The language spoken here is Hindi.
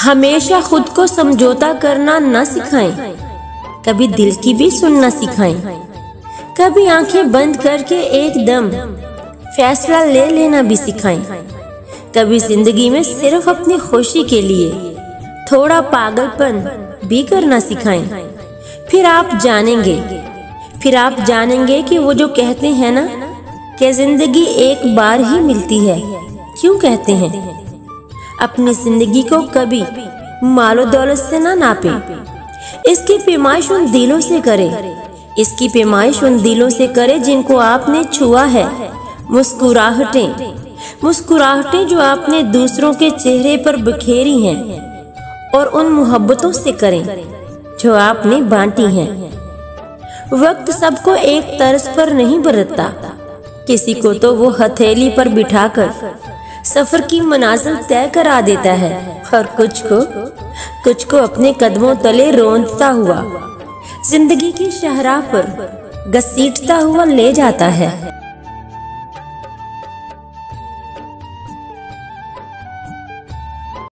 हमेशा खुद को समझौता करना न सिखाएं, कभी दिल की भी सुनना सिखाएं। कभी आंखें बंद करके एकदम फैसला ले लेना भी सिखाएं। कभी जिंदगी में सिर्फ अपनी खुशी के लिए थोड़ा पागलपन भी करना सिखाएं। फिर आप जानेंगे कि वो जो कहते हैं ना कि जिंदगी एक बार ही मिलती है, क्यों कहते हैं। अपनी जिंदगी को कभी मालो दौलत से ना नापे, इसकी पैमाइश उन दिलों से करे, इसकी पैमाइश उन दिलों से करे जिनको आपने छुआ है। मुस्कुराहटें जो आपने दूसरों के चेहरे पर बिखेरी हैं, और उन मोहब्बतों से करें जो आपने बांटी हैं। वक्त सबको एक तर्ज पर नहीं बरतता, किसी को तो वो हथेली पर बिठाकर सफर की मनाजिल तय करा देता है, और कुछ को अपने कदमों तले रोंदता हुआ जिंदगी की शाहराह पर घसीटता हुआ ले जाता है।